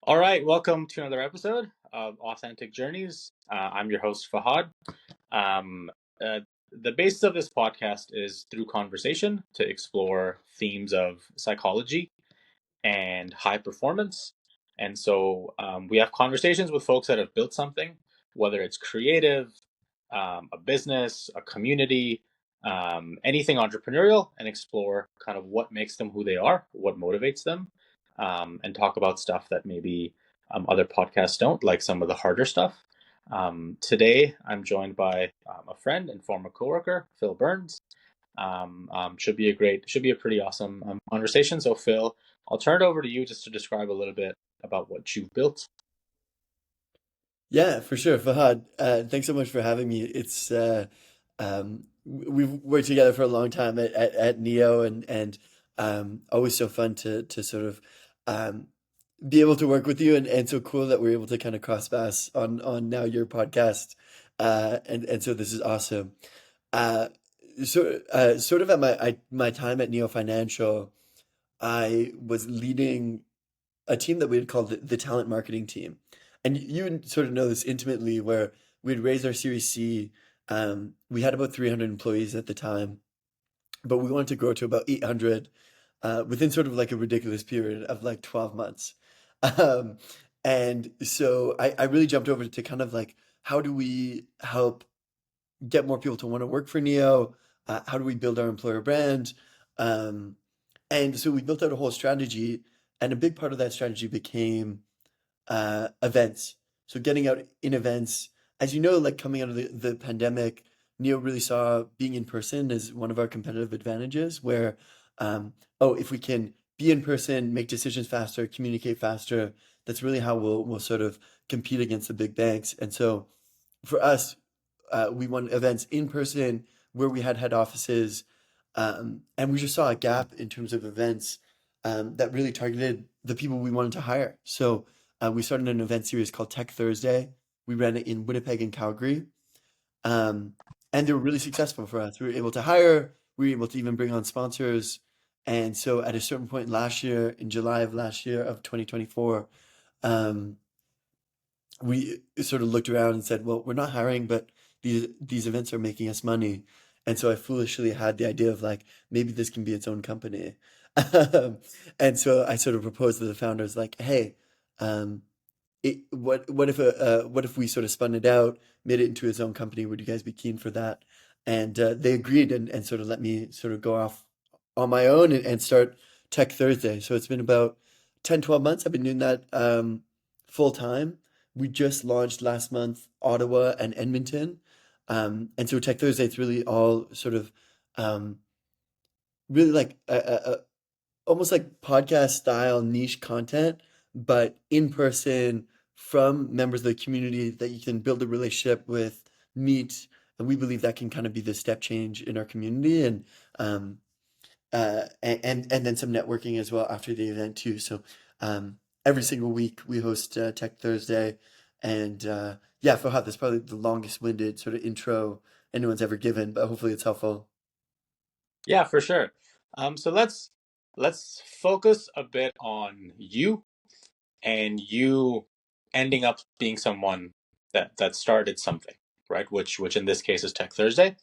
All right, welcome to another episode of Authentic Journeys. I'm your host, Fahad. Um, uh, the basis of this podcast is through conversation to explore themes of psychology and high performance. And so we have conversations with folks that have built something, whether it's creative, a business, a community, anything entrepreneurial, and explore kind of what makes them who they are, what motivates them, and talk about stuff that maybe other podcasts don't, like some of the harder stuff. Today, I'm joined by a friend and former coworker, Phil Burns. Should be a pretty awesome conversation. So, Phil, I'll turn it over to you just to describe a little bit about what you've built. Yeah, for sure, Fahad. Thanks so much for having me. We've worked together for a long time at Neo, and always so fun to sort of um, be able to work with you, and so cool that we're able to kind of cross paths on now your podcast, and so this is awesome. Uh, sort of at my time at Neo Financial, I was leading a team that we had called the talent marketing team. And you sort of know this intimately, where we'd raised our Series C. We had about 300 employees at the time, but we wanted to grow to about 800 within sort of like a ridiculous period of like 12 months. Um, and so I really jumped over to kind of like, how do we help get more people to want to work for Neo? How do we build our employer brand? Um, and so we built out a whole strategy, and a big part of that strategy became events. So getting out in events, as you know, like coming out of the pandemic, Neo really saw being in person as one of our competitive advantages. Where, oh, if we can be in person, make decisions faster, communicate faster, that's really how we'll sort of compete against the big banks. And so for us, we won events in person where we had head offices, and we just saw a gap in terms of events that really targeted the people we wanted to hire. So we started an event series called Tech Thursday. We ran it in Winnipeg and Calgary, um, and they were really successful for us. We were able to hire, we were able to even bring on sponsors. And so at a certain point last year, in July of last year of 2024, um, we sort of looked around and said, well, we're not hiring, but these events are making us money. And so I foolishly had the idea of like, maybe this can be its own company. And so I sort of proposed to the founders like, hey, um, what if we sort of spun it out, made it into its own company? Would you guys be keen for that? And they agreed, and sort of let me sort of go off on my own and start Tech Thursday. So it's been about 10, 12 months. I've been doing that full time. We just launched last month Ottawa and Edmonton. And so Tech Thursday, it's really all sort of um, really like almost like podcast style niche content, but in person from members of the community that you can build a relationship with, meet. And we believe that can kind of be the step change in our community. Um, and then some networking as well after the event too. So every single week we host Tech Thursday, and yeah, Fahad, that's probably the longest winded sort of intro anyone's ever given, but hopefully it's helpful. Yeah, for sure. So let's focus a bit on you and you ending up being someone that started something, right? Which in this case is Tech Thursday.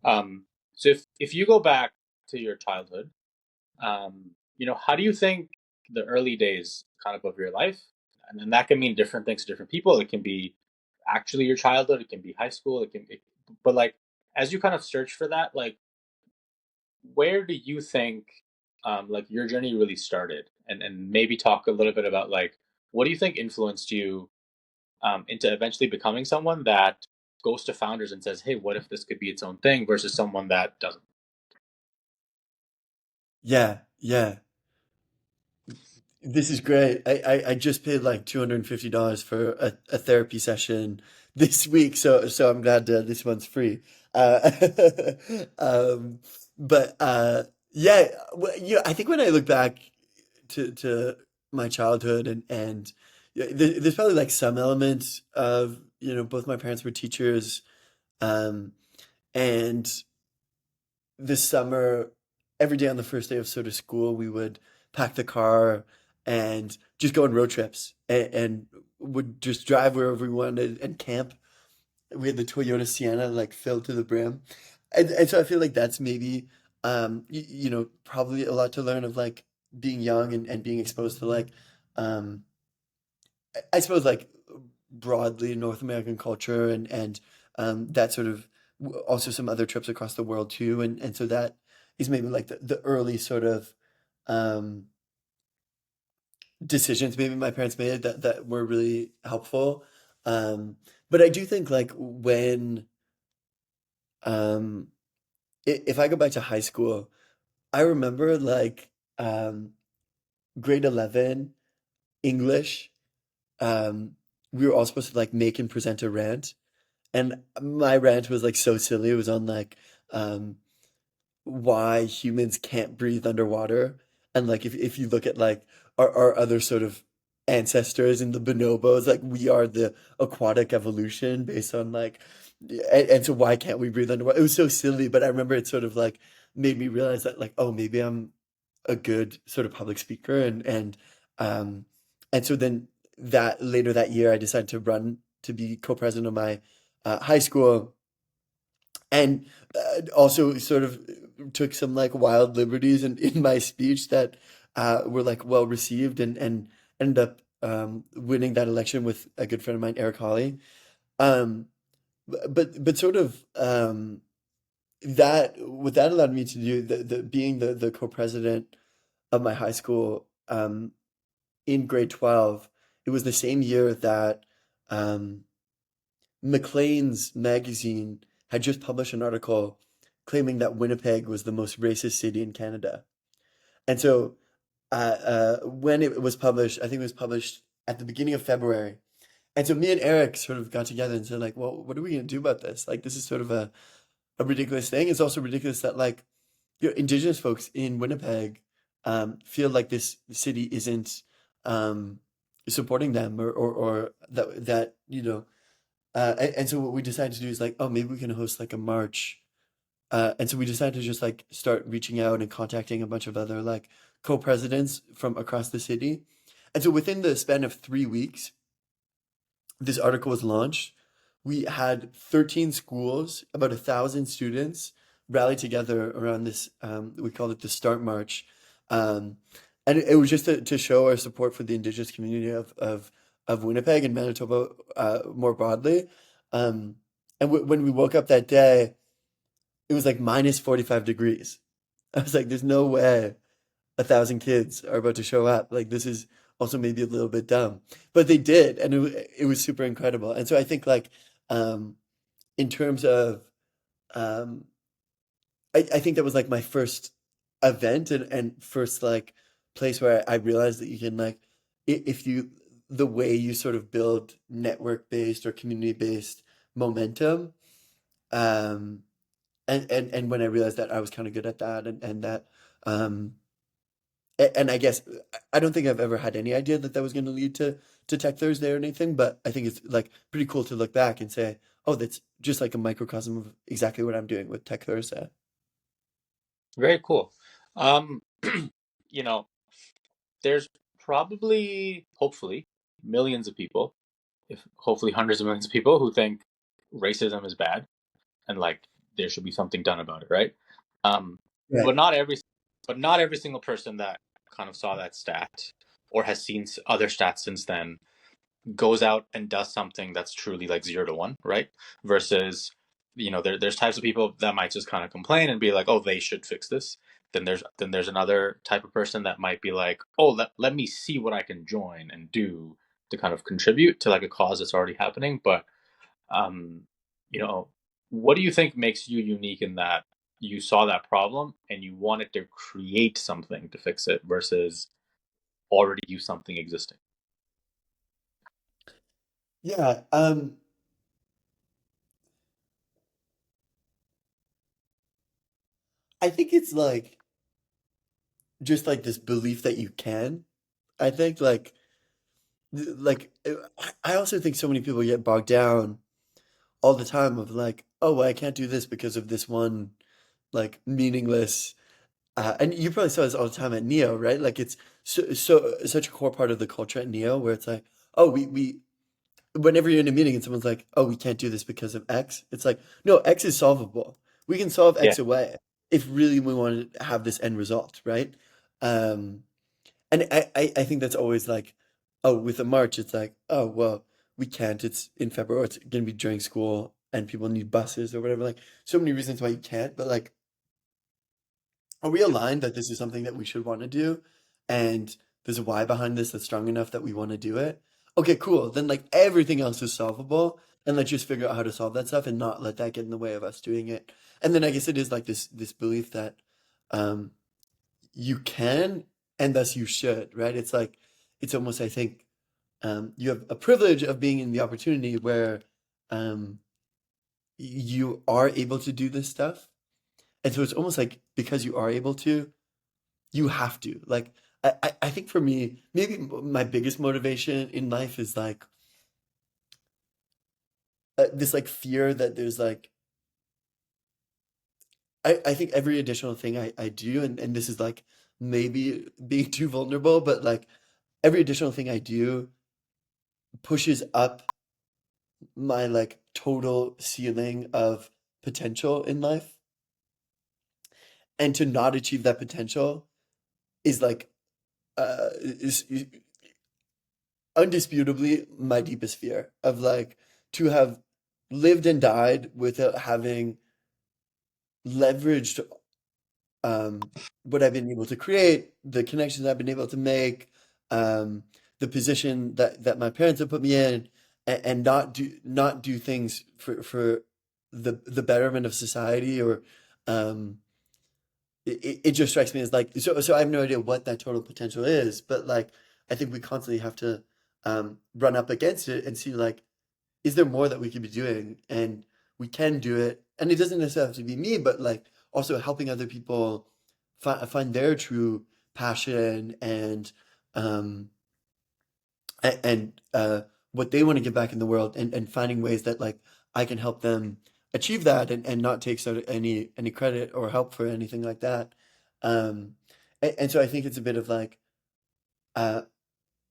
So if you go back to your childhood, how do you think the early days kind of your life, and then that can mean different things to different people. It can be actually your childhood, it can be high school, but like as you kind of search for that, like where do you think like your journey really started, and maybe talk a little bit about like what do you think influenced you into eventually becoming someone that goes to founders and says, hey, what if this could be its own thing versus someone that doesn't. Yeah, yeah. This is great. I just paid like $250 for a therapy session this week, so I'm glad this one's free. Uh, um, but yeah, well, I think when I look back to my childhood, and yeah, there's probably like some elements of, both my parents were teachers, um, and this summer, every day on the first day of sort of school, we would pack the car and just go on road trips and would just drive wherever we wanted and camp. We had the Toyota Sienna like filled to the brim. And so I feel like that's maybe you know, probably a lot to learn of like being young and being exposed to like um I suppose like broadly North American culture and that sort of also some other trips across the world too, and so that is maybe like the early sort of um decisions maybe my parents made that were really helpful. But I do think like when um if I go back to high school, I remember like grade 11 English, um we were all supposed to like make and present a rant. And my rant was like so silly. It was on like um why humans can't breathe underwater. And like if you look at like our other sort of ancestors in the bonobos, like we are the aquatic evolution based on like and so why can't we breathe underwater? It was so silly, but I remember it sort of like made me realize that like, oh, maybe I'm a good sort of public speaker um and so then that later that year I decided to run to be co-president of my high school and also sort of took some like wild liberties in my speech that were like well received and ended up winning that election with a good friend of mine, Eric Hawley. Um, but sort of that what that allowed me to do, the being the co-president of my high school in grade 12, it was the same year that um, Maclean's magazine had just published an article claiming that Winnipeg was the most racist city in Canada. And so when it was published, I think it was published at the beginning of February. And so me and Eric sort of got together and said, like, well, what are we going to do about this? Like, this is sort of a ridiculous thing. It's also ridiculous that, like, you know, Indigenous folks in Winnipeg feel like this city isn't um, supporting them or that, you know, and so what we decided to do is like, oh, maybe we can host like a march. And so we decided to just like start reaching out and contacting a bunch of other like co-presidents from across the city. And so within the span of 3 weeks, this article was launched. We had 13 schools, about 1,000 students rally together around this. We called it the Start March. Um, and it was just to show our support for the Indigenous community of Winnipeg and Manitoba more broadly. Um, and when we woke up that day, it was like minus 45 degrees. I was like, there's no way 1,000 kids are about to show up. Like, this is also maybe a little bit dumb. But they did, and it was super incredible. And so I think, like, um, in terms of, um, I think that was like my first event and first like place where I realized that you can like if you the way you sort of build network based or community based momentum um and when I realized that I was kind of good at that and that um and I guess I don't think I've ever had any idea that that was going to lead to Tech Thursday or anything, but I think it's like pretty cool to look back and say, oh, that's just like a microcosm of exactly what I'm doing with Tech Thursday. Very cool. Um, you know, there's probably, hopefully, millions of people, if hopefully hundreds of millions of people who think racism is bad and like there should be something done about it, right? Um, but Right. not every, but not every single person that kind of saw that stat or has seen other stats since then goes out and does something that's truly like 0 to 1, right? Versus, there's types of people that might just kind of complain and be like, oh, they should fix this. Then there's another type of person that might be like, oh, let me see what I can join and do to kind of contribute to like a cause that's already happening. But um, you know, what do you think makes you unique in that you saw that problem and you wanted to create something to fix it versus already use something existing? Yeah. I think it's like just like this belief that you can. I think I also think so many people get bogged down all the time of like, oh, well, I can't do this because of this one like meaningless and you probably saw this all the time at Neo, right? Like it's such a core part of the culture at Neo where it's like, oh, we whenever you're in a meeting and someone's like, oh, we can't do this because of X, it's like, no, X is solvable. We can solve Yeah. X away if really we want to have this end result, right? Um, and I think that's always like, oh, with a March, it's like, oh, well, we can't. It's in February, it's going to be during school and people need buses or whatever. Like, so many reasons why you can't, but like, are we aligned that this is something that we should want to do? And there's a why behind this that's strong enough that we want to do it? Okay, cool. Then like everything else is solvable. And let's just figure out how to solve that stuff and not let that get in the way of us doing it. And then I guess it is like this belief that um you can and thus you should, right? It's like it's almost I think you have a privilege of being in the opportunity where um you are able to do this stuff. And so it's almost like because you are able to, you have to. Like, I think for me, maybe my biggest motivation in life is like this like fear that there's like, I think every additional thing I do, and this is like maybe being too vulnerable, but like every additional thing I do pushes up my like total ceiling of potential in life. And to not achieve that potential is like, is undisputably my deepest fear of like to have lived and died without having leveraged um, what I've been able to create, the connections I've been able to make, um, the position that my parents have put me in, and not do things for the betterment of society or um, it just strikes me as like so I have no idea what that total potential is, but like I think we constantly have to run up against it and see like is there more that we could be doing and we can do it and it doesn't necessarily have to be me but like also helping other people find their true passion and um and what they want to give back in the world and finding ways that like I can help them achieve that and not take sort of any credit or help for anything like that. And so I think it's a bit of like uh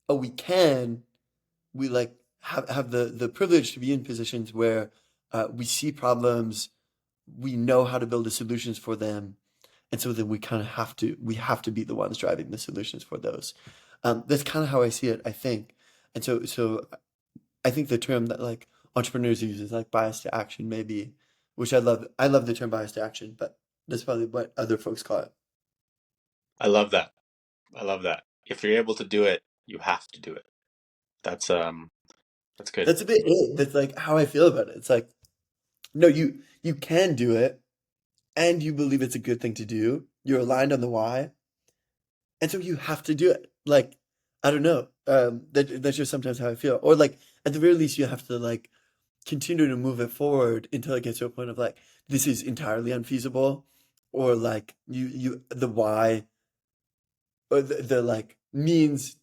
oh we like have the privilege to be in positions where we see problems, we know how to build the solutions for them, and so then we have to be the ones driving the solutions for those. That's kind of how I see it, I think. And so I think the term that like entrepreneurs use is like bias to action, maybe, which I love. I love the term bias to action, but that's probably what other folks call it. I love that. I love that. If you're able to do it, you have to do it. That's that's good. That's a bit it. That's like how I feel about it. It's like, no, you can do it, and you believe it's a good thing to do. You're aligned on the why, and so you have to do it. Like, I don't know. That's just sometimes how I feel. Or like at the very least, you have to like continue to move it forward until it gets to a point of like this is entirely unfeasible, or like you the why or the like means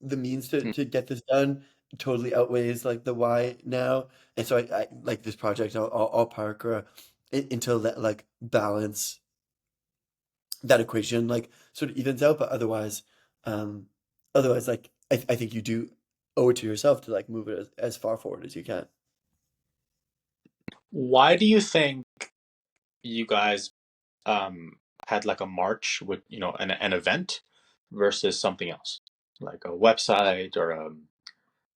the means Hmm. to get this done totally outweighs like the why now. And so I like this project. I'll park until that like balance that equation like sort of evens out. But um, otherwise like I think you do owe it to yourself to like move it as far forward as you can. Why do you think you guys had like a march with, an event versus something else, like a website or a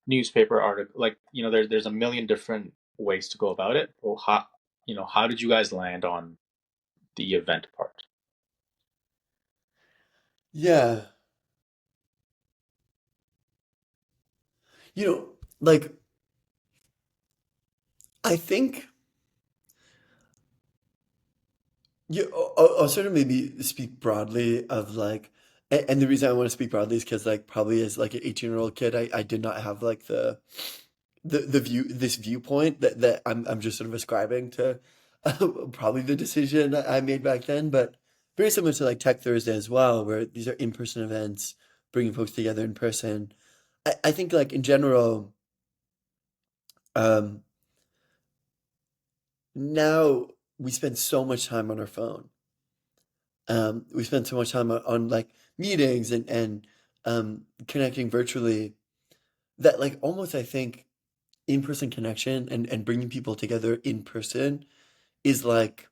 newspaper article? Like, there's a million different ways to go about it. Well, how did you guys land on the event part? Yeah, you know, like I think I'll sort of maybe speak broadly of like, and the reason I want to speak broadly is because like probably as like an 18-year-old kid, I did not have like this viewpoint that I'm just sort of ascribing to probably the decision I made back then, but very similar to like Tech Thursday as well, where these are in-person events, bringing folks together in person. I think like in general, um, now we spend so much time on our phone. We spend so much time on like meetings and connecting virtually, that like almost I think in-person connection and bringing people together in person is like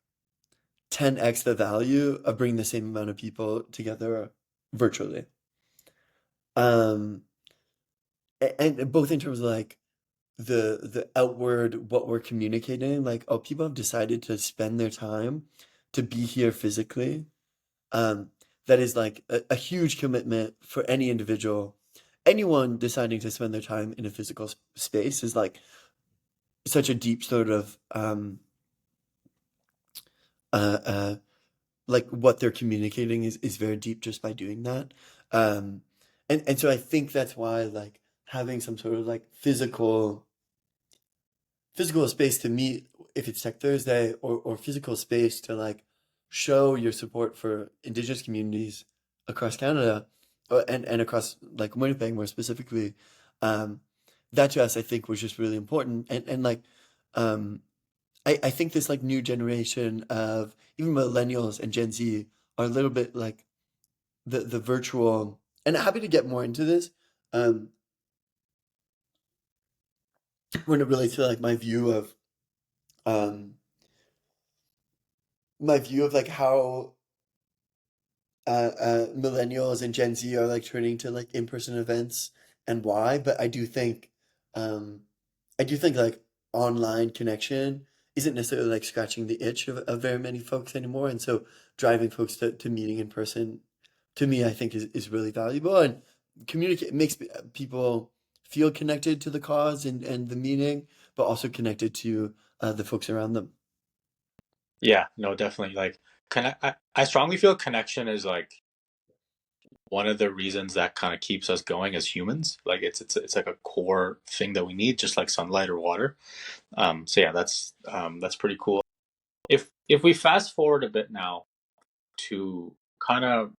10x the value of bringing the same amount of people together virtually. Um, and both in terms of like the outward what we're communicating, like oh, people have decided to spend their time to be here physically. Um, that is like a huge commitment for any individual. Anyone deciding to spend their time in a physical space is like such a deep sort of uh, uh, like what they're communicating is very deep just by doing that. Um, and so I think that's why like having some sort of like physical space to meet if it's Tech Thursday or physical space to like show your support for Indigenous communities across Canada and across like Winnipeg more specifically. Um, that to us I think was just really important and like um, I think this like new generation of even millennials and Gen Z are a little bit like the virtual and happy to get more into this um, when it relates to like um, my view of like how millennials and Gen Z are like turning to like in-person events and why, but um, I do think like online connection isn't necessarily like scratching the itch of very many folks anymore. And so driving folks to meeting in person to me, I think is really valuable and communicate makes people feel connected to the cause and the meaning, but also connected to the folks around them. Yeah, no, definitely. Like, I strongly feel connection is like one of the reasons that kind of keeps us going as humans. Like, it's like a core thing that we need, just like sunlight or water. So yeah, that's pretty cool. If we fast forward a bit now to kind of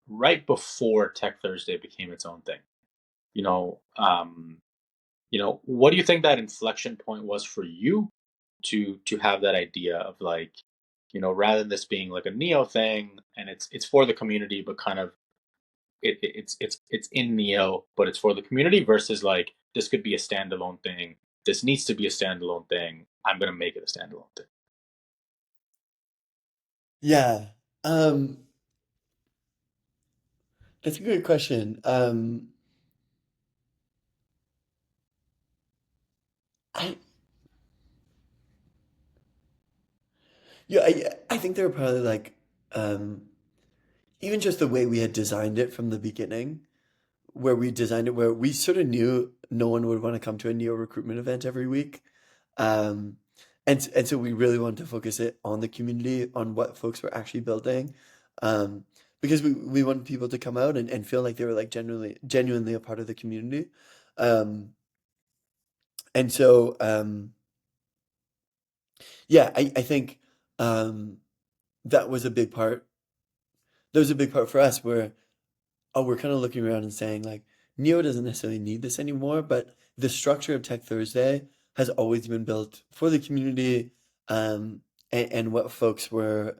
right before Tech Thursday became its own thing, you know, what do you think that inflection point was for you to have that idea of like, rather than this being like a Neo thing and it's for the community, but kind of it's in Neo, but it's for the community versus like this could be a standalone thing. This needs to be a standalone thing. I'm gonna make it a standalone thing. Yeah. Um, that's a good question. I yeah, I think they were probably like um, even just the way we had designed it from the beginning, where we designed it where we sort of knew no one would want to come to a neo recruitment event every week. Um, and so we really wanted to focus it on the community, on what folks were actually building. Um, because we wanted people to come out and feel like they were like genuinely a part of the community. Um, and so yeah, I think um, that was a big part. That was a big part for us where oh, we're kind of looking around and saying like Neo doesn't necessarily need this anymore, but the structure of Tech Thursday has always been built for the community, um, and what folks were,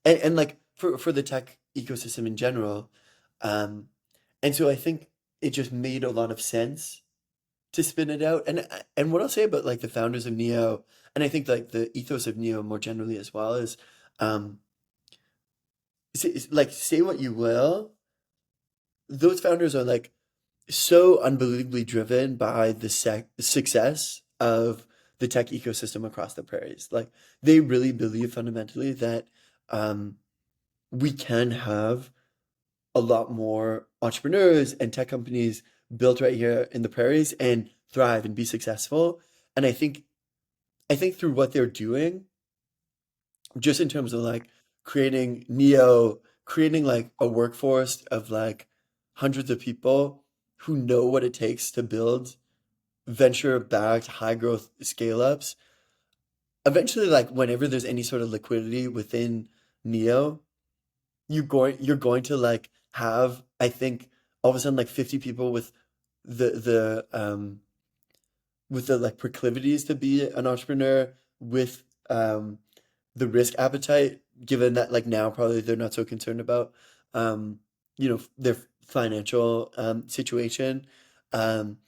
and like for the tech ecosystem in general, um, and so I think it just made a lot of sense to spin it out. And what I'll say about like the founders of Neo, and I think like the ethos of Neo more generally as well is, um, like say what you will, those founders are like so unbelievably driven by the success of the tech ecosystem across the prairies. Like they really believe fundamentally that um, we can have a lot more entrepreneurs and tech companies built right here in the prairies and thrive and be successful. And I think through what they're doing, just in terms of like creating Neo, creating like a workforce of like hundreds of people who know what it takes to build venture-backed high growth scale-ups, eventually like whenever there's any sort of liquidity within Neo, you're going to like have, I think, all of a sudden like 50 people the with the like proclivities to be an entrepreneur with the risk appetite, given that like now probably they're not so concerned about um, their financial situation, um,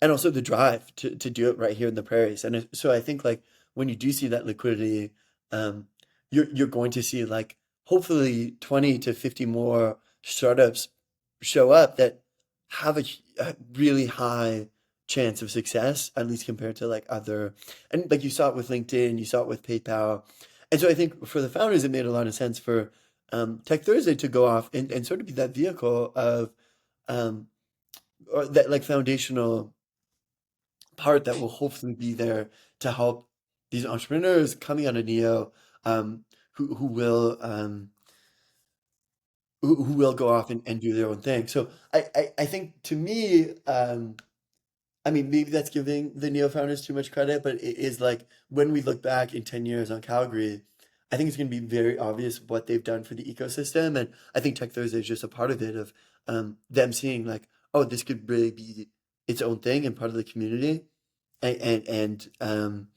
and also the drive to do it right here in the prairies. And so I think like when you do see that liquidity, um, you're going to see like hopefully 20 to 50 more startups show up that have a really high chance of success, at least compared to like other, and like you saw it with LinkedIn, you saw it with PayPal. And so I think for the founders, it made a lot of sense for Tech Thursday to go off and sort of be that vehicle of um, or that like foundational part that will hopefully be there to help these entrepreneurs coming out of Neo, um, who will who will go off and do their own thing. So I think to me, I mean, maybe that's giving the Neo founders too much credit, but it is like when we look back in 10 years on Calgary, I think it's going to be very obvious what they've done for the ecosystem. And I think Tech Thursday is just a part of it, of them seeing like, oh, this could really be its own thing and part of the community. And, and, and, um,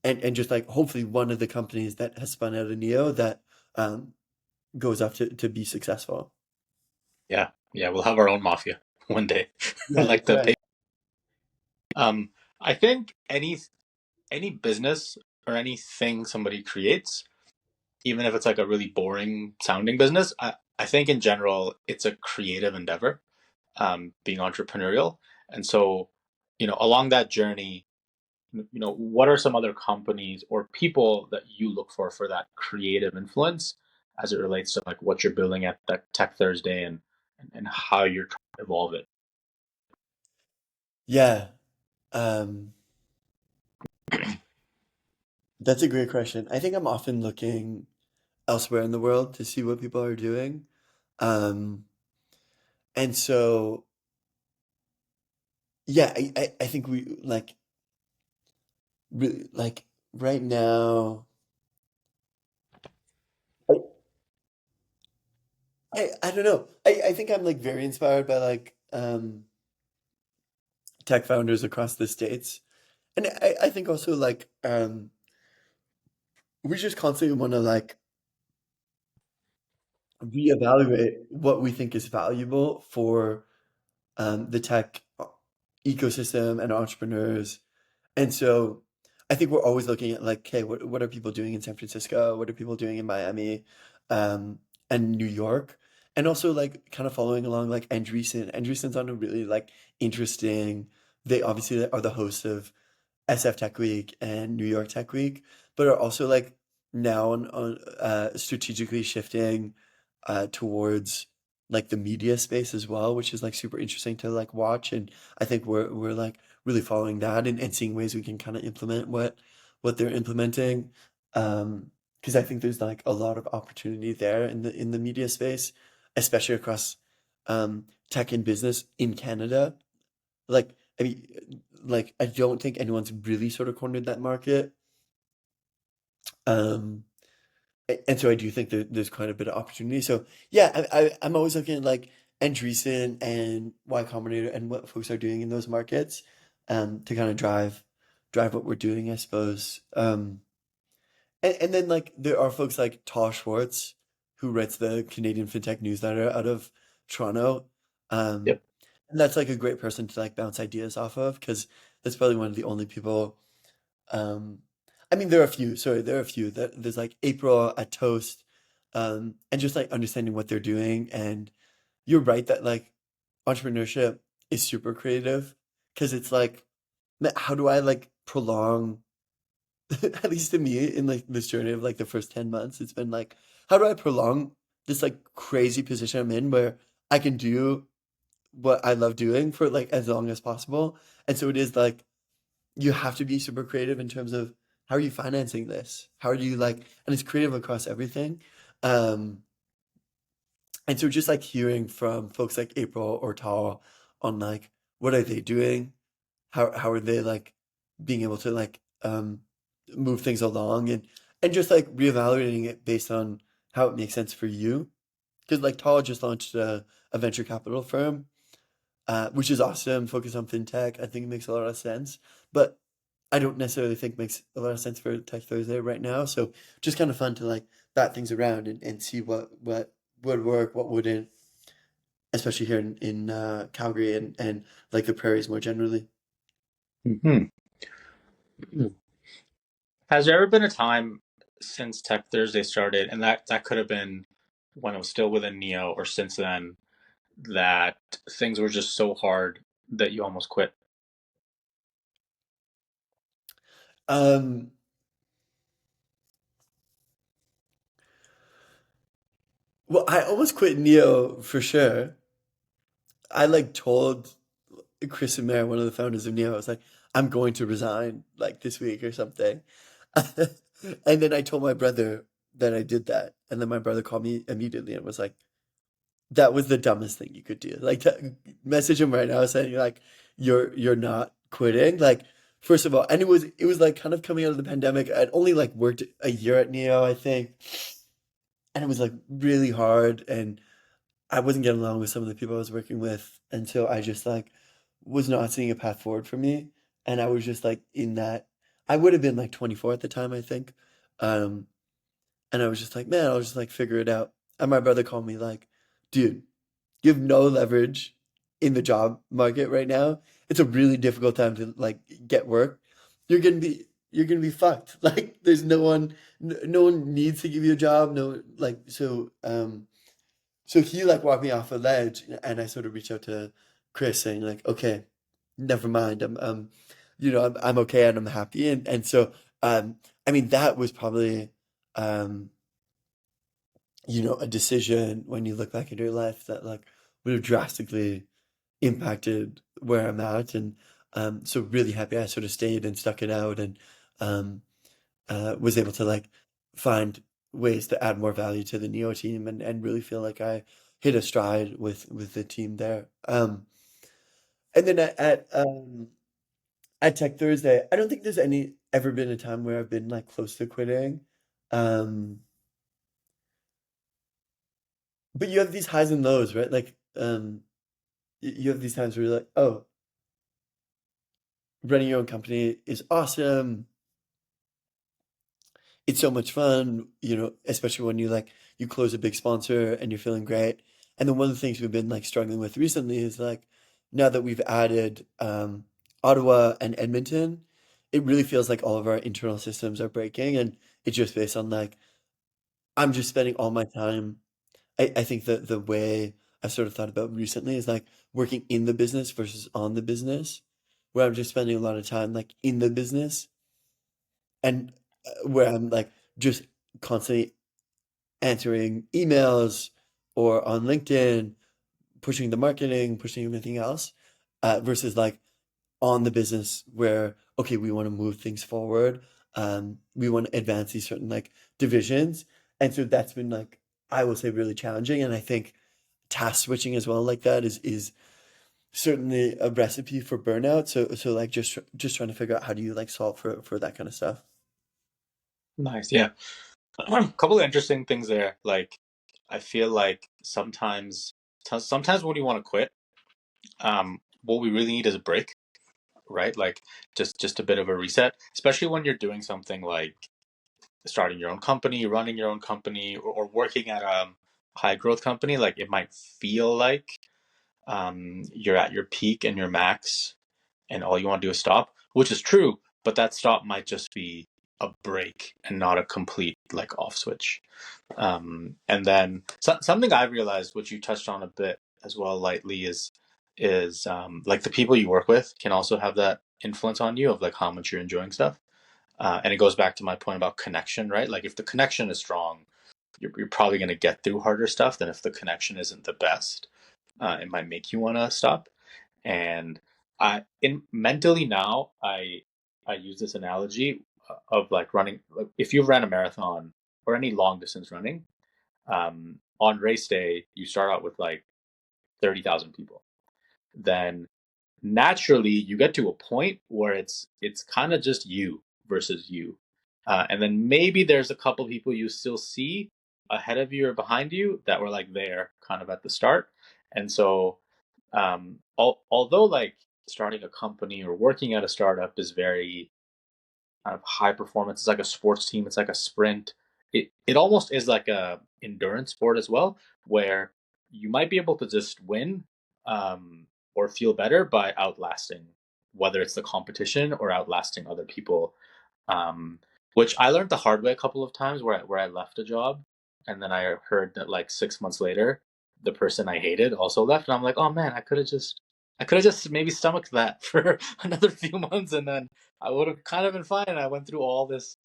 and just like hopefully one of the companies that has spun out of Neo that um, goes off to be successful. Yeah, yeah, we'll have our own mafia one day, Yeah, like that's the right. pay. I think any business or anything somebody creates, even if it's like a really boring sounding business, I think in general it's a creative endeavor, being entrepreneurial. And so, along that journey, what are some other companies or people that you look for that creative influence as it relates to like what you're building at that Tech Thursday and how you're trying to evolve it? Yeah, um, that's a great question. I think I'm often looking elsewhere in the world to see what people are doing. Um, and so, yeah, I think we like, really, like right now, I, I don't know. I think I'm like very inspired by like tech founders across the States. And I think also like we just constantly want to like reevaluate what we think is valuable for the tech ecosystem and entrepreneurs. And so I think we're always looking at like, okay, what are people doing in San Francisco? What are people doing in Miami, um, and New York? And also like kind of following along like Andreessen. Andreessen's on a really like interesting. They obviously are the hosts of SF Tech Week and New York Tech Week, but are also like now on strategically shifting towards like the media space as well, which is like super interesting to like watch. And I think we're like really following that and seeing ways we can kind of implement what they're implementing. Because I think there's like a lot of opportunity there in the media space, especially across tech and business in Canada. Like, I mean, like I don't think anyone's really sort of cornered that market. Um, and so I do think that there's quite a bit of opportunity. So yeah, I'm always looking at like Andreessen and Y Combinator and what folks are doing in those markets, to kind of drive what we're doing, I suppose. And then like there are folks like Tal Schwartz, who writes the Canadian FinTech newsletter out of Toronto. Um, Yep. and that's like a great person to like bounce ideas off of because that's probably one of the only people. Um, I mean, there are a few. Sorry, there are a few. There's like April at Toast, and just like understanding what they're doing. And you're right that like entrepreneurship is super creative because it's like, how do I like prolong, at least to me, in like this journey of like the first 10 months, it's been like, how do I prolong this like crazy position I'm in where I can do what I love doing for like as long as possible? And so it is like you have to be super creative in terms of how are you financing this? How are you like, and it's creative across everything. Um, and so just like hearing from folks like April or Tal on like what are they doing? How are they like being able to like move things along and just like reevaluating it based on how it makes sense for you. Because like Tal just launched a venture capital firm, which is awesome, focused on fintech. I think it makes a lot of sense. But I don't necessarily think makes a lot of sense for Tech Thursday right now. So just kind of fun to like bat things around and see what would work, what wouldn't, especially here in Calgary and like the prairies more generally. Hmm. Has there ever been a time since Tech Thursday started, and that could have been when it was still within Neo or since then, that things were just so hard that you almost quit? Um, well, I almost quit Neo for sure. I like told Chris and Mayer, one of the founders of Neo, I was like, I'm going to resign like this week or something. And then I told my brother that I did that. And then my brother called me immediately and was like, that was the dumbest thing you could do. Like message him right now saying like you're not quitting. Like first of all, and it was like kind of coming out of the pandemic. I'd only like worked a year at Neo, I think. And it was like really hard and I wasn't getting along with some of the people I was working with, and so I just like was not seeing a path forward for me. And I was just like in that I would have been like 24 at the time, I think. Um, and I was just like, man, I'll just like figure it out. And my brother called me like, dude, you have no leverage in the job market right now. It's a really difficult time to like get work. You're gonna be fucked. Like there's no one needs to give you a job. No like so he like walked me off a ledge, and I sort of reached out to Chris saying like, okay, never mind. I'm okay and I'm happy. And so, um, I mean, that was probably, um, a decision when you look back at your life that like would have drastically impacted where I'm at. And, so really happy I sort of stayed and stuck it out and, um, was able to like find ways to add more value to the Neo team and really feel like I hit a stride with the team there. And then at Tech Thursday, I don't think there's any ever been a time where I've been like close to quitting. Um, but you have these highs and lows, right? Like you have these times where you're like, oh, running your own company is awesome. It's so much fun, especially when you close a big sponsor and you're feeling great. And then one of the things we've been like struggling with recently is like now that we've added Ottawa and Edmonton, it really feels like all of our internal systems are breaking, and it's just based on like I'm just spending all my time. I think that the way I've sort of thought about recently is like working in the business versus on the business, where I'm just spending a lot of time like in the business and where I'm like just constantly answering emails or on LinkedIn, pushing the marketing, pushing everything else, versus like on the business where, okay, we want to move things forward. We want to advance these certain like divisions. And so that's been like, I will say really challenging. And I think task switching as well like that is certainly a recipe for burnout. So like just trying to figure out how do you like solve for that kind of stuff. Nice. Yeah. A couple of interesting things there. Like, I feel like sometimes when you want to quit, what we really need is a break, right? Like just a bit of a reset, especially when you're doing something like starting your own company, running your own company, or working at a high growth company. Like it might feel like you're at your peak and your max, and all you want to do is stop, which is true, but that stop might just be a break and not a complete like off switch. And then something I realized, which you touched on a bit as well lightly, is like the people you work with can also have that influence on you of like how much you're enjoying stuff. And it goes back to my point about connection, right? Like if the connection is strong, you're probably going to get through harder stuff than if the connection isn't the best. It might make you want to stop. And I, in mentally now, I use this analogy of like running. Like if you've ran a marathon or any long distance running, on race day you start out with like 30,000 people. Then naturally you get to a point where it's kind of just you versus you, and then maybe there's a couple people you still see ahead of you or behind you that were like there kind of at the start. And so although like starting a company or working at a startup is very kind of high performance, it's like a sports team, it's like a sprint. it almost is like a endurance sport as well, where you might be able to just win or feel better by outlasting, whether it's the competition or outlasting other people. Um, which I learned the hard way a couple of times, where I left a job and then I heard that like 6 months later, the person I hated also left, and I'm like, oh man, I could have just maybe stomached that for another few months, and then I would have kind of been fine. I went through all this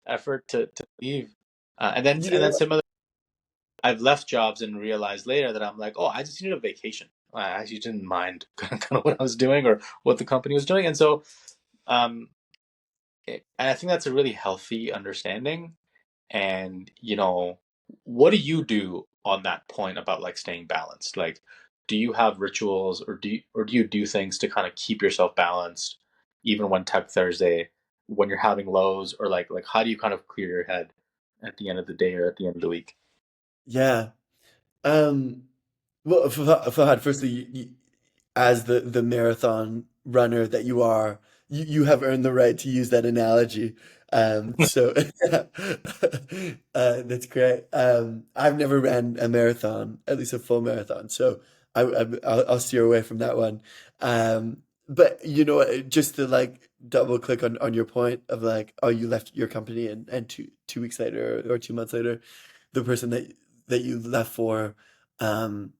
effort to leave. You And then know, similar, I've left jobs and realized later that I'm like, oh, I just needed a vacation. I actually didn't mind kind of what I was doing or what the company was doing, and so um, and I think that's a really healthy understanding. And what do you do on that point about like staying balanced? Like, do you have rituals, or do you do things to kind of keep yourself balanced, even when Tech Thursday, when you're having lows, or like how do you kind of clear your head at the end of the day or at the end of the week? yeah. Um, well, Fahad, firstly, as the marathon runner that you are, you have earned the right to use that analogy. So that's great. I've never ran a marathon, at least a full marathon, so I'll steer away from that one. But you know what, just to like double click on your point of like, oh, you left your company and two weeks later or 2 months later, the person that you left for um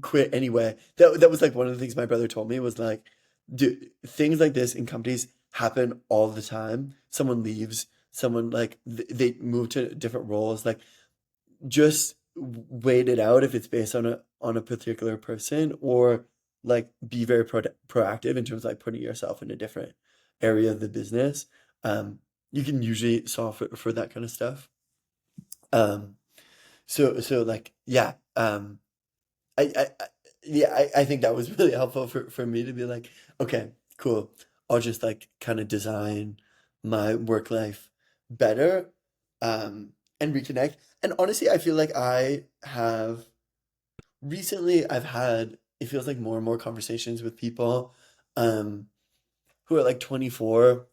quit anyway. That was like one of the things my brother told me was like, dude, things like this in companies happen all the time. Someone leaves, someone like they move to different roles. Like just wait it out if it's based on a particular person, or like be very proactive in terms of like putting yourself in a different area of the business. Um, you can usually solve for that kind of stuff. Um, so like yeah. I yeah, I think that was really helpful for me to be like, okay, cool. I'll just like kind of design my work life better, and reconnect. And honestly, I feel like I have recently I've had it feels like more and more conversations with people um who are like 24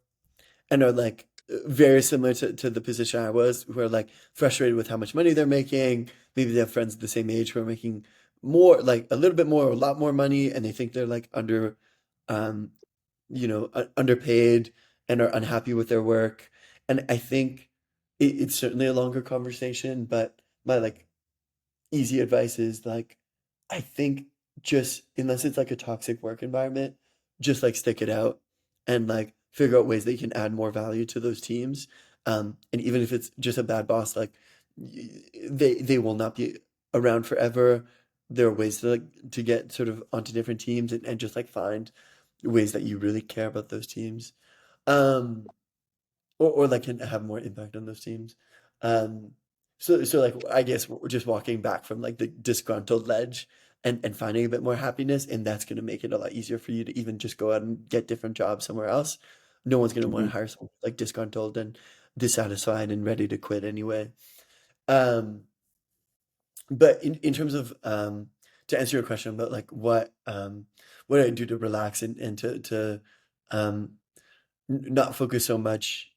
and are like very similar to the position I was, who are like frustrated with how much money they're making. Maybe they have friends the same age who are making more, like a little bit more, or a lot more money, and they think they're like um, underpaid and are unhappy with their work. And I think it's certainly a longer conversation, but my like easy advice is like, I think just unless it's like a toxic work environment, just like stick it out and like figure out ways that you can add more value to those teams. And even if it's just a bad boss, like they will not be around forever. There are ways to like to get sort of onto different teams and just like find ways that you really care about those teams. Um, or like can have more impact on those teams. Um, so like I guess we're just walking back from like the disgruntled ledge and finding a bit more happiness, and that's going to make it a lot easier for you to even just go out and get different jobs somewhere else. No one's going to want Mhm. to hire someone like disgruntled and dissatisfied and ready to quit anyway. Um, but in terms of to answer your question about like what I do to relax and to um, not focus so much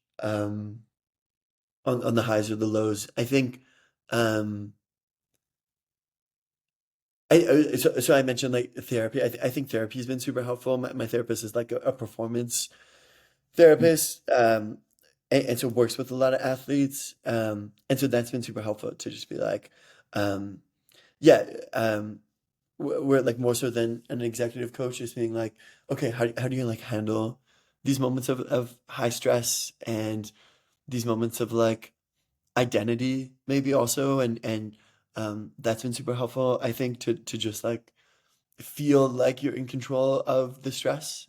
on the highs or the lows. I think um so I mentioned like therapy. I think therapy has been super helpful. My therapist is like a performance therapist, and so works with a lot of athletes, and so that's been super helpful to just be like, um yeah, we're like more so than an executive coach, just being like, okay, how do you like handle these moments of high stress and these moments of like identity maybe also, and that's been super helpful, I think, to just like feel like you're in control of the stress,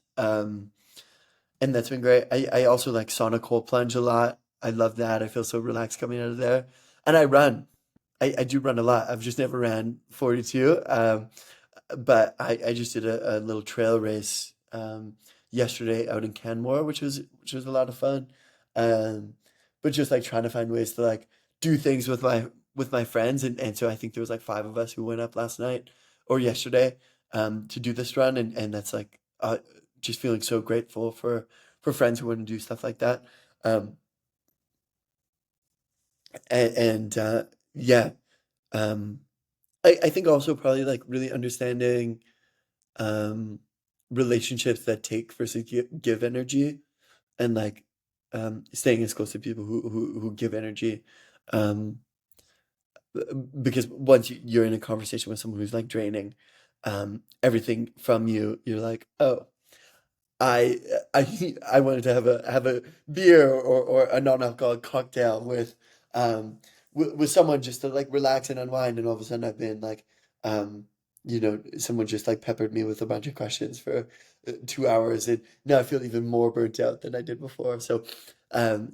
and that's been great. I also like sauna cold plunge a lot. I love that. I feel so relaxed coming out of there. And I run. I do run a lot. I've just never ran 42. But I just did a little trail race yesterday out in Canmore, which was a lot of fun. Um, but just like trying to find ways to like do things with my friends, and so I think there was like five of us who went up last night or yesterday to do this run, and that's like just feeling so grateful for friends who want to do stuff like that. Um, And yeah, um, I think also probably like really understanding um, relationships that take versus give energy, and like staying as close to people who give energy. Um, because once you're in a conversation with someone who's like draining, everything from you, you're like, oh, I I wanted to have a beer or a non-alcoholic cocktail with someone just to like relax and unwind, and all of a sudden I've been like, um someone just like peppered me with a bunch of questions for 2 hours, and now I feel even more burnt out than I did before. So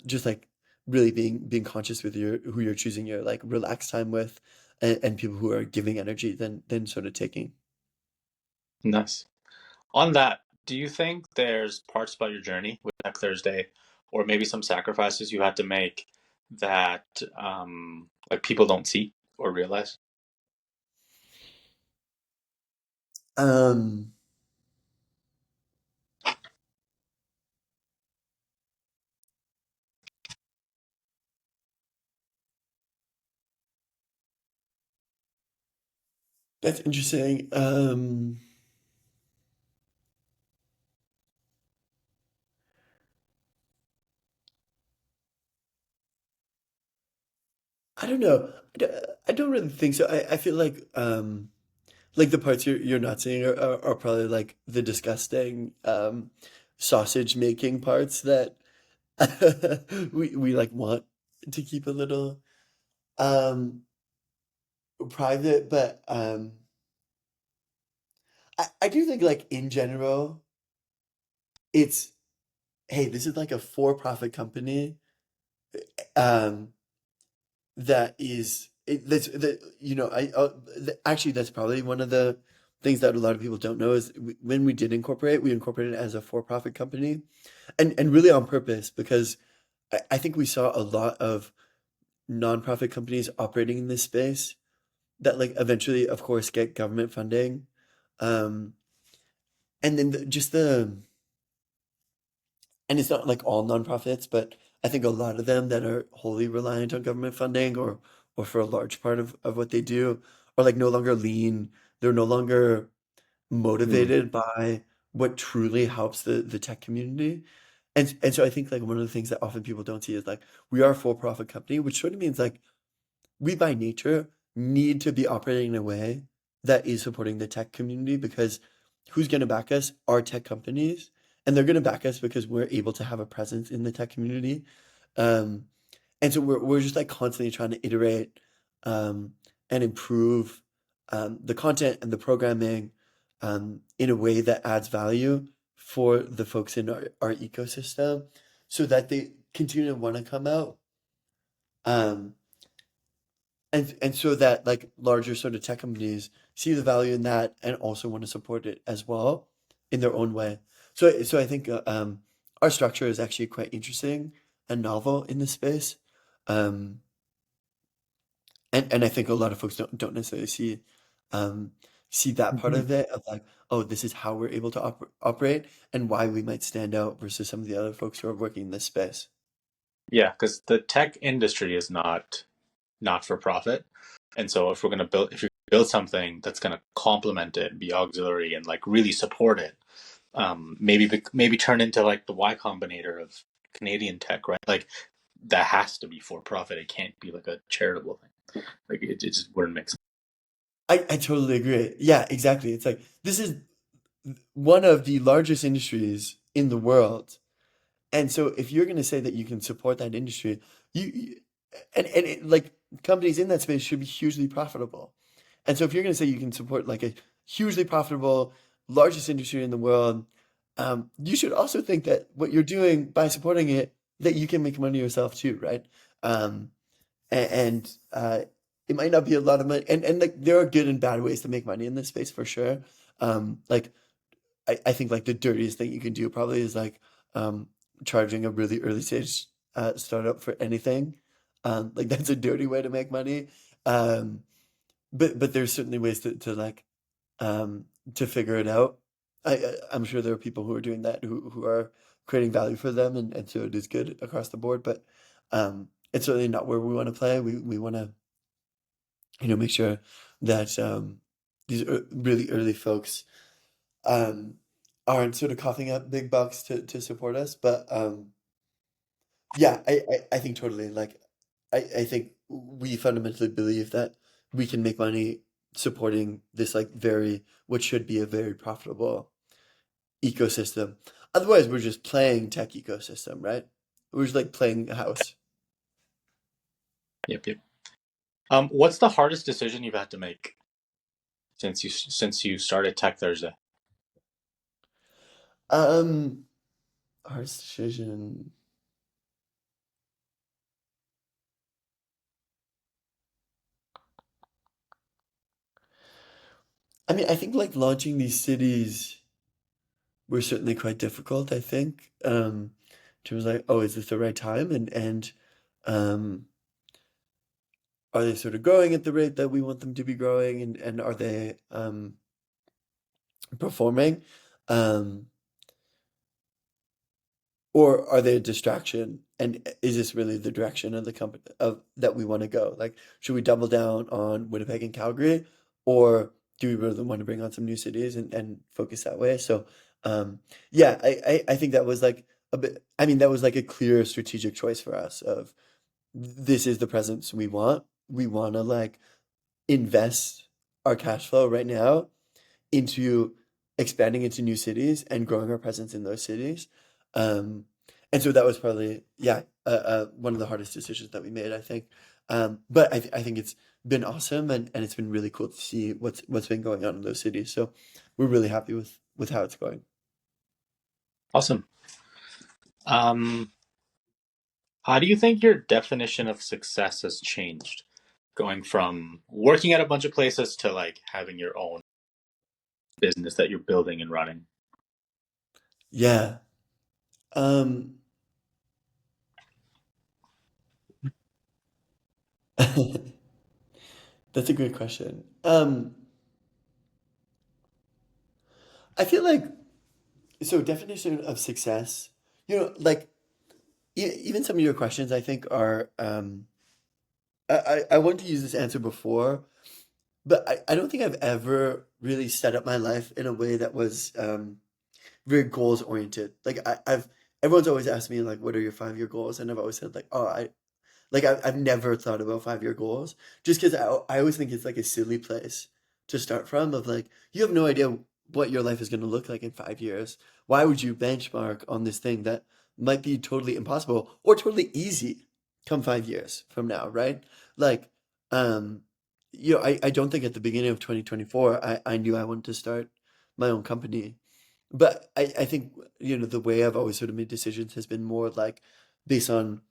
just like really being conscious with your who you're choosing your like relax time with, and people who are giving energy than sort of taking. Nice. On that, do you think there's parts about your journey with Tech Thursday, or maybe some sacrifices you had to make that like people don't see or realize? Um, that's interesting. I don't know. I don't really think so. I feel like the parts you're not seeing are probably like the disgusting sausage making parts that we like want to keep a little um private, but I do think like in general it's, hey, this is like a for-profit company um that is that's that I actually that's probably one of the things that a lot of people don't know is when we did incorporate, we incorporated as a for-profit company, and really on purpose, because I think we saw a lot of nonprofit companies operating in this space that like eventually of course get government funding, um and then just the, and it's not like all nonprofits, but I think a lot of them that are wholly reliant on government funding, or for a large part of what they do, are like no longer lean. They're no longer Mm. motivated by what truly helps the tech community. And so I think like one of the things that often people don't see is like we are a for-profit company, which sort of means like we by nature need to be operating in a way that is supporting the tech community, because who's going to back us are tech companies, and they're going to back us because we're able to have a presence in the tech community. um, and so we're just like constantly trying to iterate um, and improve the content and the programming in a way that adds value for the folks in our ecosystem, so that they continue to want to come out. Um, and so that like larger sort of tech companies see the value in that and also want to support it as well in their own way. So I think our structure is actually quite interesting and novel in this space. Um, and I think a lot of folks don't necessarily um, see that part Mhm. of it, of like, oh, this is how we're able to operate and why we might stand out versus some of the other folks who are working in this space. Yeah, because the tech industry is not for profit, and so if you build something that's going to complement it, be auxiliary, and like really support it, maybe turn into like the Y Combinator of Canadian tech, right? Like that has to be for profit. It can't be like a charitable thing. Like it just wouldn't make sense. I totally agree. Yeah, exactly. It's like this is one of the largest industries in the world. And so if you're going to say that you can support that industry, you and it, like companies in that space should be hugely profitable. And so if you're going to say you can support like a hugely profitable, largest industry in the world, you should also think that what you're doing by supporting it, that you can make money yourself too, right? Um, and it might not be a lot of money, and like there are good and bad ways to make money in this space for sure. Like I think like the dirtiest thing you can do probably is like um, charging a really early stage startup for anything. Like that's a dirty way to make money. Um, but there's certainly ways to like um, to figure it out. I'm sure there are people who are doing that who are creating value for them, and so it is good across the board. But it's certainly not where we want to play. We want to, make sure that these really early folks um, aren't sort of coughing up big bucks to support us. But yeah, I think totally. Like, I think we fundamentally believe that we can make money supporting this like very what should be a very profitable ecosystem. Otherwise, we're just playing tech ecosystem, right? We're just like playing a house. Yep, yep. What's the hardest decision you've had to make since you started Tech Thursday? Um, hardest decision. I mean, I think like launching these cities were certainly quite difficult, I think. In terms of like, oh, is this the right time? And um, are they sort of growing at the rate that we want them to be growing? And are they performing? Um, or are they a distraction? And is this really the direction of the company of that we want to go? Like, should we double down on Winnipeg and Calgary, or do we really want to bring on some new cities and focus that way? So, yeah, I think that was like a bit. I mean, that was like a clear strategic choice for us. Of this is the presence we want. We want to like invest our cash flow right now into expanding into new cities and growing our presence in those cities. Um, and so that was probably, yeah, one of the hardest decisions that we made, I think. But I think it's been awesome and it's been really cool to see what's been going on in those cities. So we're really happy with how it's going. Awesome. Um, how do you think your definition of success has changed, going from working at a bunch of places to like having your own business that you're building and running? Yeah. Um, that's a great question. I feel like, so definition of success, like even some of your questions I think are, I wanted to use this answer before, but I don't think I've ever really set up my life in a way that was very goals oriented. Like everyone's always asked me like, what are your 5-year goals? And I've always said like, oh, I've never thought about 5-year goals just because I always think it's like a silly place to start from of like, you have no idea what your life is going to look like in 5 years. Why would you benchmark on this thing that might be totally impossible or totally easy come 5 years from now, right? Like, um, I don't think at the beginning of 2024, I knew I wanted to start my own company. But I think, the way I've always sort of made decisions has been more like based on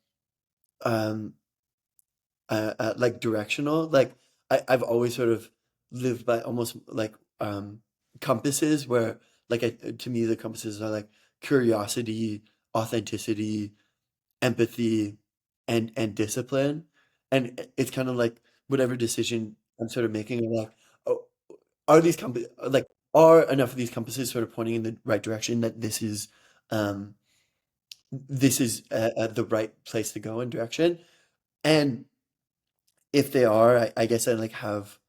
um, like directional. Like I've always sort of lived by almost like compasses where like to me the compasses are like curiosity, authenticity, empathy, and discipline. And it's kind of like whatever decision I'm sort of making, I'm like, oh, are these compass like are enough of these compasses sort of pointing in the right direction that um this is the right place to go in direction? And if they are, I guess I like have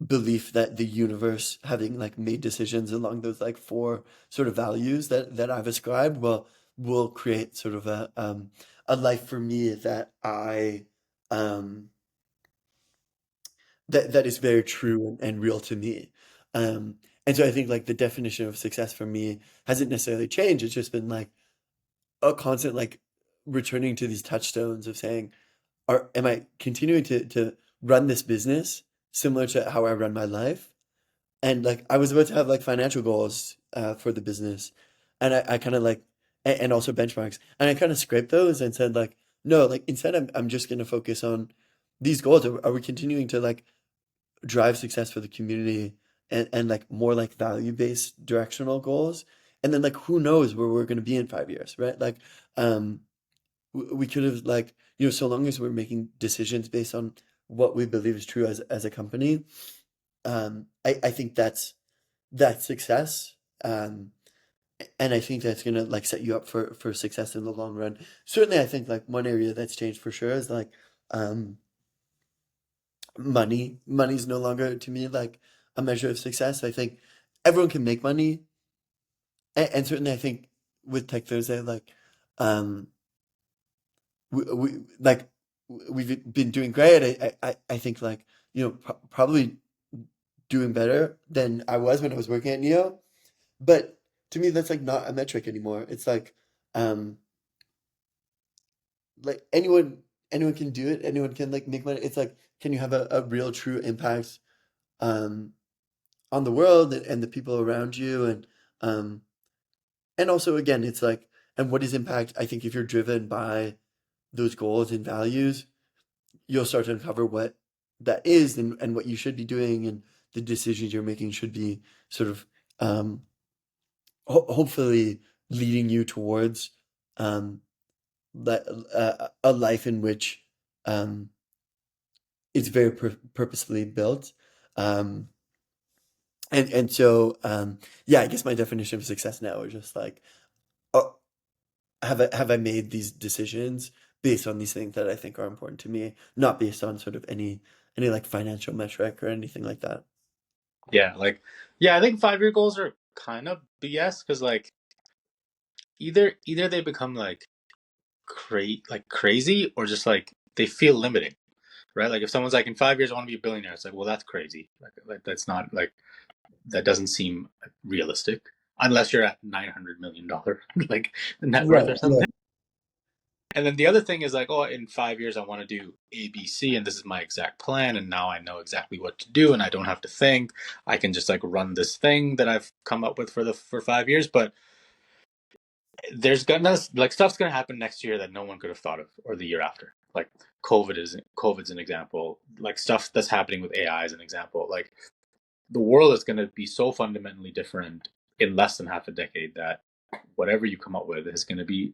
belief that the universe having like made decisions along those like four sort of values that I've ascribed will create sort of a life for me that I um that is very true and real to me. And so I think like the definition of success for me hasn't necessarily changed. It's just been like a constant like returning to these touchstones of saying, am I continuing to run this business similar to how I run my life? And like I was about to have like financial goals for the business, and I kind of like and also benchmarks, and I kind of scraped those and said like no, like instead I'm just gonna focus on these goals. Are we continuing to like drive success for the community and like more like value based directional goals? And then like who knows where we're gonna be in 5 years, right? Like um we could have like so long as we're making decisions based on what we believe is true as a company, I think that's success. and I think that's gonna like set you up for success in the long run. Certainly, I think like one area that's changed for sure is like um, money. Money's no longer to me like a measure of success. I think everyone can make money, and certainly I think with Tech Thursday, like um, we like we've been doing great. I think like probably doing better than I was when I was working at Neo. But to me, that's like not a metric anymore. It's um, like anyone can do it. Anyone can like make money. It's like, can you have a real true impact um, on the world and the people around you um, and also again, it's like, and what is impact? I think if you're driven by those goals and values, you'll start to uncover what that is and what you should be doing and the decisions you're making should be sort of um, hopefully leading you towards um, a life in which um, it's very purposefully built. Um, and so yeah, I guess my definition of success now is just like, oh, have I made these decisions based on these things that I think are important to me, not based on sort of any like financial metric or anything like that. Yeah, like yeah, I think 5-year goals are kind of BS because like either they become like crazy or just like they feel limiting, right? Like if someone's like in 5 years I want to be a billionaire, it's like well that's crazy. Like that's not like that doesn't seem realistic unless you're at $900 million like net worth Right. or Yeah. something. And then the other thing is like, oh, in 5 years I want to do ABC, and this is my exact plan, and now I know exactly what to do, and I don't have to think. I can just like run this thing that I've come up with for 5 years. But there's gonna like stuff's gonna happen next year that no one could have thought of, or the year after. Like COVID's an example. Like stuff that's happening with AI is an example. Like the world is gonna be so fundamentally different in less than half a decade that whatever you come up with is gonna be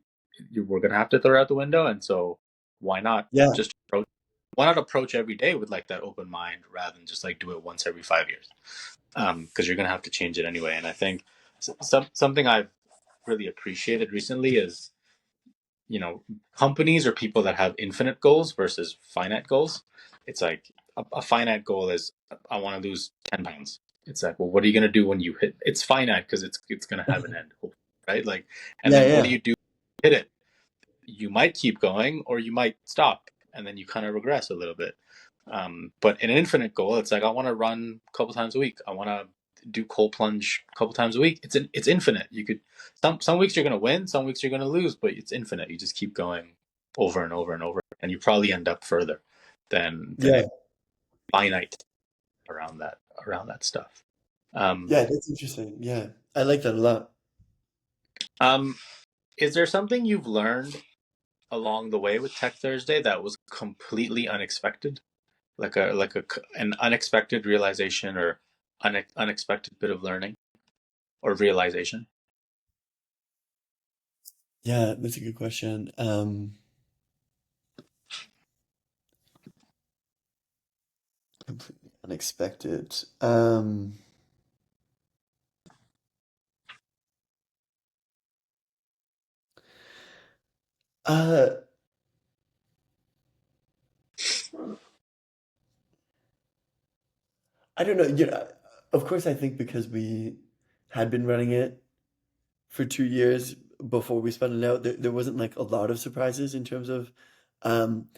we're gonna have to throw it out the window. And so why not Yeah. just approach why not approach every day with like that open mind rather than just like do it once every 5 years? Because you're gonna have to change it anyway. And I think something I've really appreciated recently is companies or people that have infinite goals versus finite goals. It's like a finite goal is I want to lose 10 pounds. It's like, well, what are you going to do when you hit it's finite because it's going to have an end, right? Like, and Yeah. then what do Yeah. you do hit it? You might keep going or you might stop and then you kind of regress a little bit. But in an infinite goal, it's like I want to run a couple times a week. I want to do cold plunge a couple times a week. It's infinite. You could some weeks you're gonna win, some weeks you're gonna lose, but it's infinite. You just keep going over and over and over, and you probably end up further than Yeah. if finite around that stuff. Um, Yeah. That's interesting. Yeah. I like that a lot. um, is there something you've learned along the way with Tech Thursday that was completely unexpected? Like an unexpected realization or unexpected bit of learning or realization. Yeah, that's a good question. Completely unexpected. Uh, I don't know. Of course, I think because we had been running it for 2 years before we spun it out, there wasn't like a lot of surprises in terms of, um,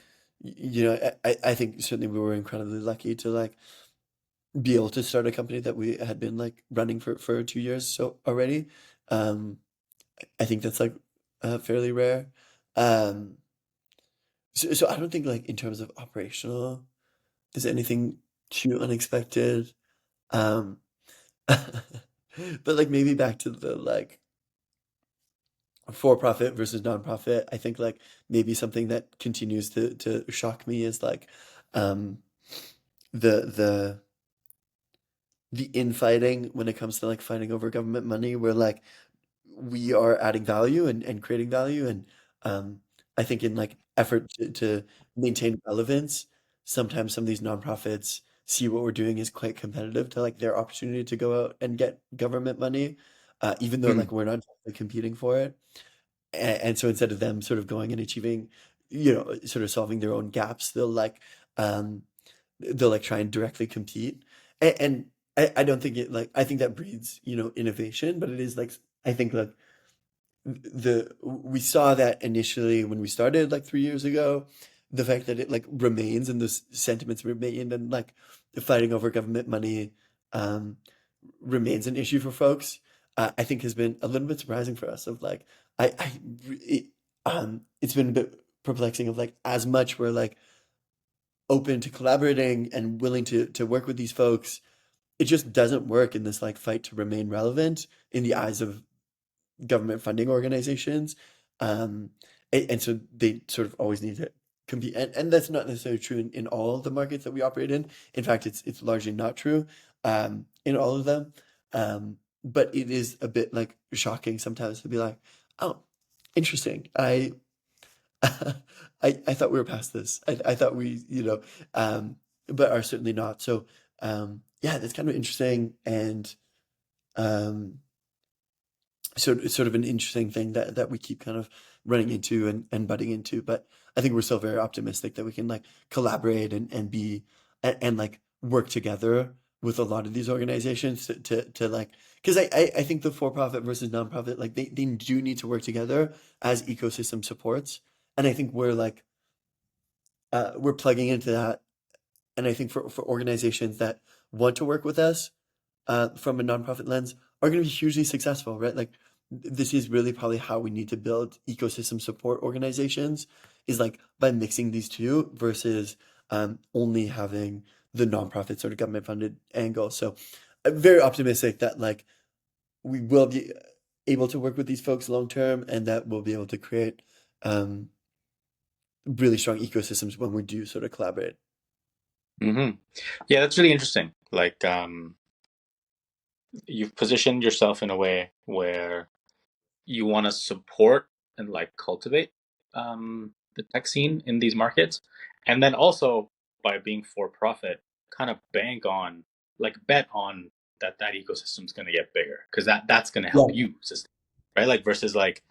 I think certainly we were incredibly lucky to like be able to start a company that we had been like running for 2 years so already. Um, I think that's like fairly rare. Um, so I don't think like in terms of operational, there's anything too unexpected. Um, but like maybe back to the like for profit versus nonprofit, I think like maybe something that continues to shock me is like um the the the infighting when it comes to like fighting over government money where like we are adding value and creating value and um I think in like effort to maintain relevance, sometimes some of these nonprofits see what we're doing is quite competitive to like their opportunity to go out and get government money. even though Mhm. like we're not competing for it. And so instead of them sort of going and achieving, sort of solving their own gaps, um, they'll like try and directly compete. And I don't think it like I think that breeds, innovation, but it is like I think like the we saw that initially when we started like 3 years ago, the fact that it like remains and those sentiments remain and like the fighting over government money um remains an issue for folks, I think has been a little bit surprising for us of like I it, it's been a bit perplexing of like as much we're like open to collaborating and willing to work with these folks, it just doesn't work in this like fight to remain relevant in the eyes of government funding organizations. Um, and so they sort of always need to compete. And that's not necessarily true in all of the markets that we operate in. In fact, it's largely not true in all of them. But it is a bit like shocking sometimes to be like, oh, interesting. I thought we were past this. I thought we, but are certainly not. So yeah, that's kind of interesting and um, so it's sort of an interesting thing that we keep kind of running into and butting into. But I think we're still very optimistic that we can like collaborate and be and like work together with a lot of these organizations to like because I think the for-profit versus nonprofit like they do need to work together as ecosystem supports. And I think we're plugging into that. And I think for organizations that want to work with us from a nonprofit lens are going to be hugely successful, right? Like this is really probably how we need to build ecosystem support organizations is like by mixing these two versus only having the nonprofit sort of government funded angle. So I'm very optimistic that like we will be able to work with these folks long term and that we'll be able to create um, really strong ecosystems when we do sort of collaborate. Mhm. Yeah, that's really interesting. Like, you've positioned yourself in a way where you want to support and like cultivate the tech scene in these markets, and then also by being for profit, kind of bank on, like, bet on that ecosystem's going to get bigger because that's going to help Yeah. you sustain, right? Like versus like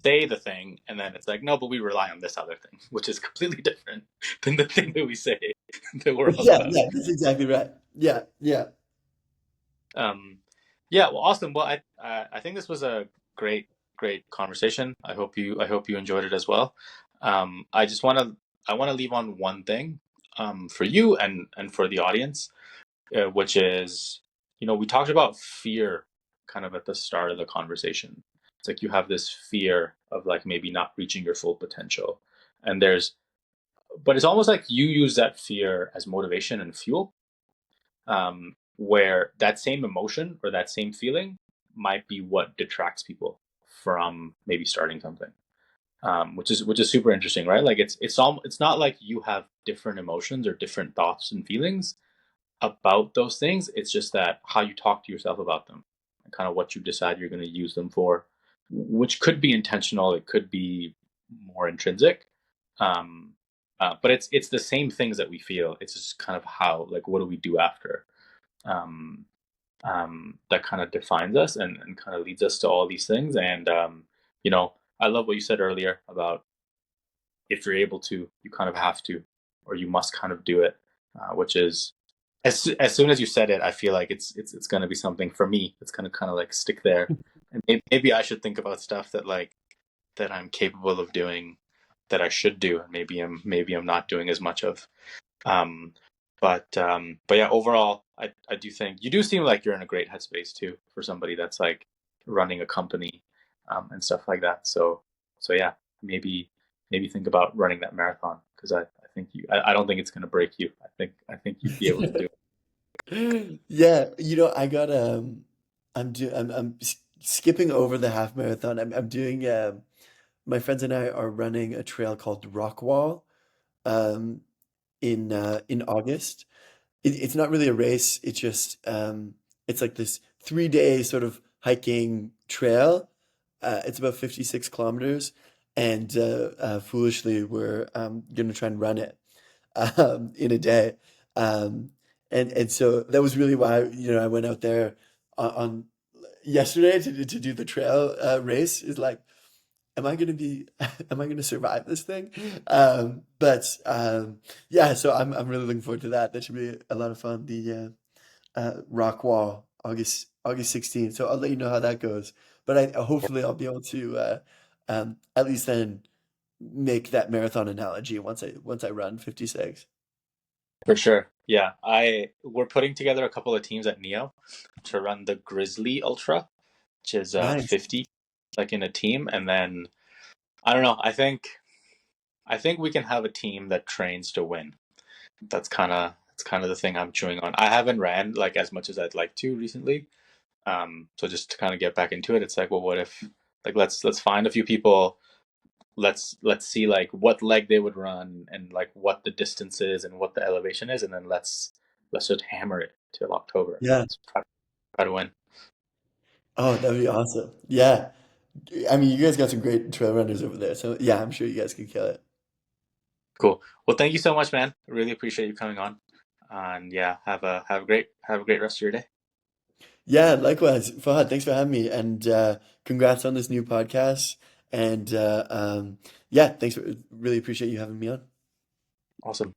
say the thing and then it's like no, but we rely on this other thing, which is completely different than the thing that we say that we're all Yeah, about. yeah, that's exactly right. Yeah, yeah. Um, yeah, well, awesome. Well, I think this was a great conversation. I hope you enjoyed it as well. I just I want to leave on one thing for you and for the audience, which is, we talked about fear kind of at the start of the conversation. It's like you have this fear of like maybe not reaching your full potential, and but it's almost like you use that fear as motivation and fuel, where that same emotion or that same feeling might be what detracts people from maybe starting something, which is super interesting, right? Like it's not like you have different emotions or different thoughts and feelings about those things. It's just that how you talk to yourself about them and kind of what you decide you're going to use them for, which could be intentional, it could be more intrinsic. Um, but it's the same things that we feel. It's just kind of how, like, what do we do after? Um, that kind of defines us and kind of leads us to all these things. And I love what you said earlier about if you're able to, you kind of have to, or you must kind of do it, which is as soon as you said it, I feel like it's going to be something for me. It's going to kind of like stick there, and maybe I should think about stuff that like that I'm capable of doing, that I should do, and maybe I'm not doing as much of. Um, but yeah, overall, I do think you do seem like you're in a great headspace too for somebody that's like running a company, and stuff like that. So yeah, maybe think about running that marathon because I think I don't think it's going to break you. I think you'd be able to do it. Yeah, I got skipping over the half marathon. I'm doing my friends and I are running a trail called Rockwall um in August. It's not really a race. It's just it's like this 3 day sort of hiking trail. It's about 56 kilometers, and foolishly we're gonna try and run it in a day. Um, and so that was really why I went out there on yesterday to do the trail race is like, am I gonna be am I gonna survive this thing? But yeah, so I'm really looking forward to that. That should be a lot of fun. The rock wall, August 16th. So I'll let you know how that goes. But hopefully I'll be able to at least then make that marathon analogy once I run 56. For sure. Yeah, I we're putting together a couple of teams at Neo to run the Grizzly Ultra, which is Nice. 50 like in a team, and then I don't know. I think we can have a team that trains to win. That's kind of the thing I'm chewing on. I haven't ran like as much as I'd like to recently. So just to kind of get back into it, it's like, well, what if like let's find a few people. Let's see like what leg they would run and like what the distance is and what the elevation is, and then let's just hammer it till October. Yeah. Let's try to win. Oh, that'd be awesome. Yeah. I mean, you guys got some great trail runners over there. So yeah, I'm sure you guys can kill it. Cool. Well, thank you so much, man. Really appreciate you coming on. And yeah, have a great rest of your day. Yeah, likewise. Fahad, thanks for having me. And congrats on this new podcast. And yeah, thanks for really appreciate you having me on. Awesome.